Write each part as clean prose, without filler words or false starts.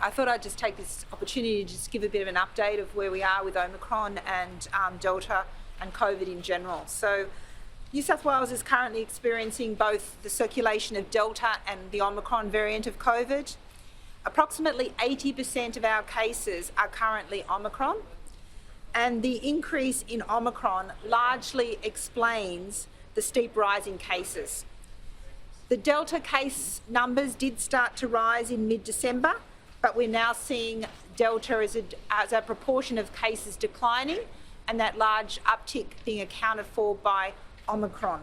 I thought I'd just take this opportunity to just give a bit of an update of where we are with Omicron and Delta and COVID in general. So New South Wales is currently experiencing both the circulation of Delta and the Omicron variant of COVID. Approximately 80% of our cases are currently Omicron, and the increase in Omicron largely explains the steep rise in cases. The Delta case numbers did start to rise in mid-December, but we're now seeing Delta as a proportion of cases declining, and that large uptick being accounted for by Omicron.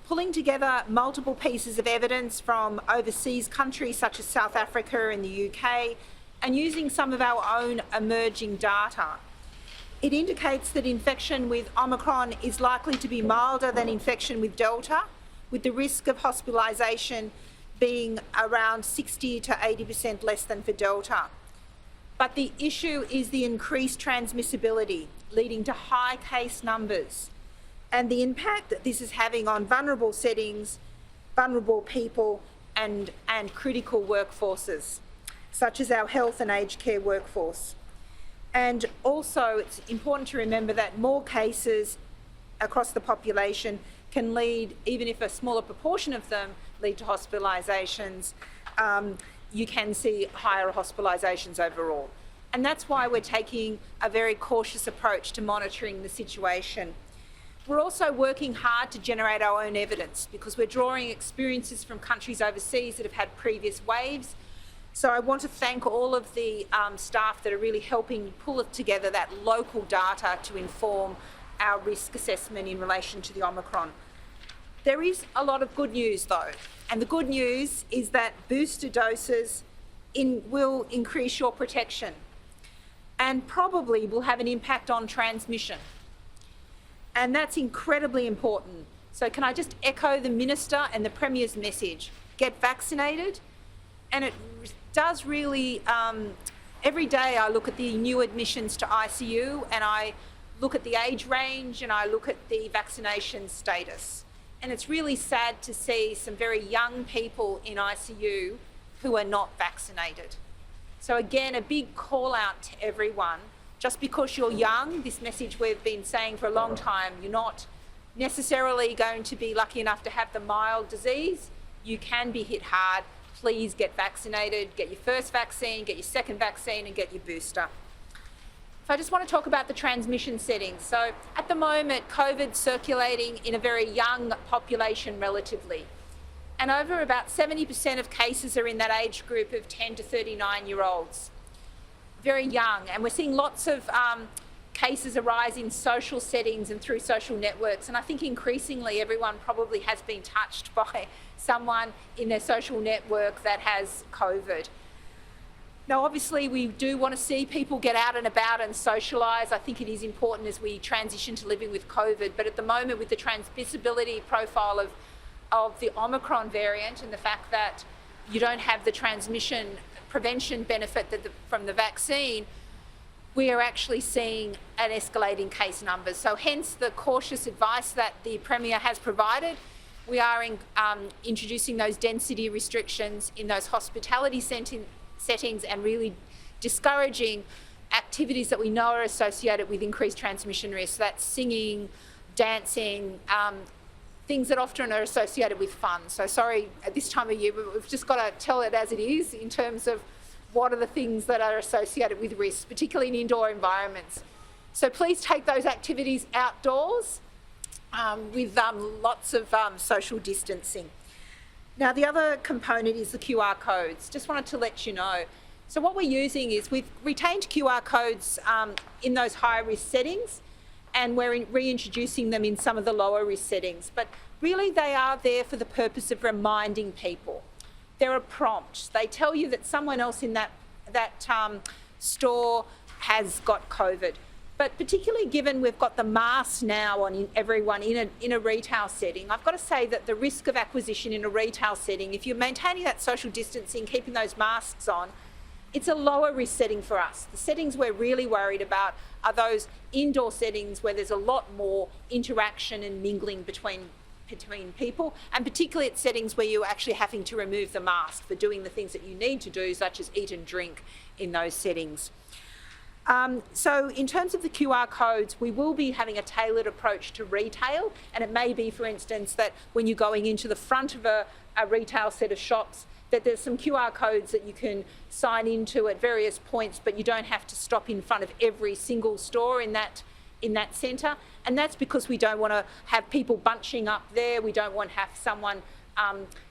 Pulling together multiple pieces of evidence from overseas countries such as South Africa and the UK, and using some of our own emerging data, it indicates that infection with Omicron is likely to be milder than infection with Delta, with the risk of hospitalisation being around 60 to 80% less than for Delta. But the issue is the increased transmissibility, leading to high case numbers, and the impact that this is having on vulnerable settings, vulnerable people, and critical workforces, such as our health and aged care workforce. And also, it's important to remember that more cases across the population can lead, even if a smaller proportion of them lead to hospitalisations, you can see higher hospitalisations overall. And that's why we're taking a very cautious approach to monitoring the situation. We're also working hard to generate our own evidence because we're drawing experiences from countries overseas that have had previous waves. So I want to thank all of the staff that are really helping pull together that local data to inform our risk assessment in relation to the Omicron. There is a lot of good news though, and the good news is that booster doses will increase your protection and probably will have an impact on transmission. And that's incredibly important. So can I just echo the Minister and the Premier's message? Get vaccinated. And it does really, every day I look at the new admissions to ICU and I look at the age range and I look at the vaccination status. And it's really sad to see some very young people in ICU who are not vaccinated. So again, a big call out to everyone. Just because you're young, this message we've been saying for a long time, you're not necessarily going to be lucky enough to have the mild disease. You can be hit hard. Please get vaccinated, get your first vaccine, get your second vaccine, and get your booster. So I just want to talk about the transmission settings. So at the moment, COVID's circulating in a very young population relatively. And over about 70% of cases are in that age group of 10 to 39-year-olds. Very young, and we're seeing lots of cases arise in social settings and through social networks, and I think increasingly everyone probably has been touched by someone in their social network that has COVID. Now obviously we do want to see people get out and about and socialise. I think it is important as we transition to living with COVID, but at the moment with the transmissibility profile of the Omicron variant and the fact that you don't have the transmission prevention benefit from the vaccine, we are actually seeing an escalating case numbers. So hence the cautious advice that the Premier has provided. We are introducing those density restrictions in those hospitality settings and really discouraging activities that we know are associated with increased transmission risk. So that's singing, dancing, things that often are associated with fun. So sorry at this time of year, but we've just got to tell it as it is in terms of what are the things that are associated with risk, particularly in indoor environments. So please take those activities outdoors with lots of social distancing. Now the other component is the QR codes. Just wanted to let you know. So what we're using is we've retained QR codes in those high risk settings, and we're reintroducing them in some of the lower risk settings. But really they are there for the purpose of reminding people. They're a prompt. They tell you that someone else in that store has got COVID. But particularly given we've got the masks now on everyone in a retail setting, I've got to say that the risk of acquisition in a retail setting, if you're maintaining that social distancing, keeping those masks on, it's a lower risk setting for us. The settings we're really worried about are those indoor settings where there's a lot more interaction and mingling between between people, and particularly at settings where you're actually having to remove the mask for doing the things that you need to do, such as eat and drink in those settings. So in terms of the QR codes, we will be having a tailored approach to retail, and it may be, for instance, that when you're going into the front of a retail set of shops, that there's some QR codes that you can sign into at various points, but you don't have to stop in front of every single store in that centre. And that's because we don't want to have people bunching up there. We don't want to have someone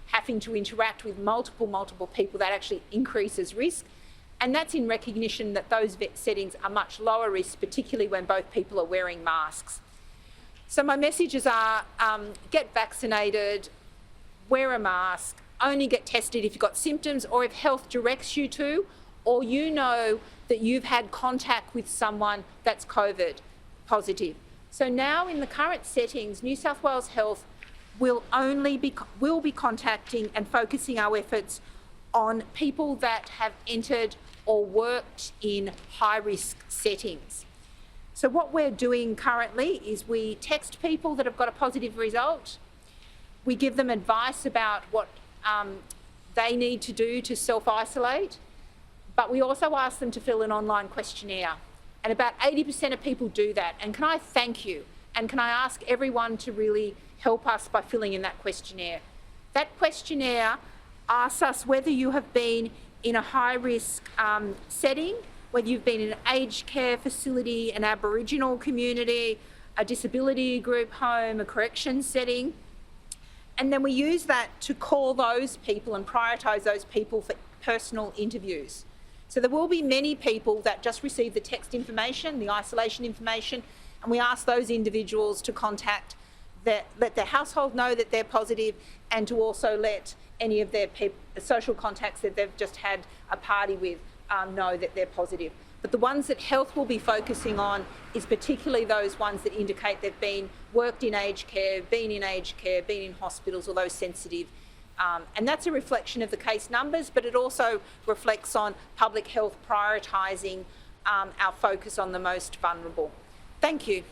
having to interact with multiple people. That actually increases risk. And that's in recognition that those settings are much lower risk, particularly when both people are wearing masks. So my messages are get vaccinated, wear a mask, only get tested if you've got symptoms or if health directs you to, or you know that you've had contact with someone that's COVID positive. So now in the current settings, New South Wales Health will be contacting and focusing our efforts on people that have entered or worked in high-risk settings. So what we're doing currently is we text people that have got a positive result. We give them advice about what they need to do to self-isolate, but we also ask them to fill an online questionnaire. And about 80% of people do that. And can I thank you? And can I ask everyone to really help us by filling in that questionnaire? That questionnaire asks us whether you have been in a high-risk setting, whether you've been in an aged care facility, an Aboriginal community, a disability group home, a corrections setting. And then we use that to call those people and prioritise those people for personal interviews. So there will be many people that just receive the text information, the isolation information, and we ask those individuals to let their household know that they're positive, and to also let any of their social contacts that they've just had a party with know that they're positive. But the ones that health will be focusing on is particularly those ones that indicate they've worked in aged care, been in hospitals, or those sensitive. And that's a reflection of the case numbers, but it also reflects on public health prioritising our focus on the most vulnerable. Thank you.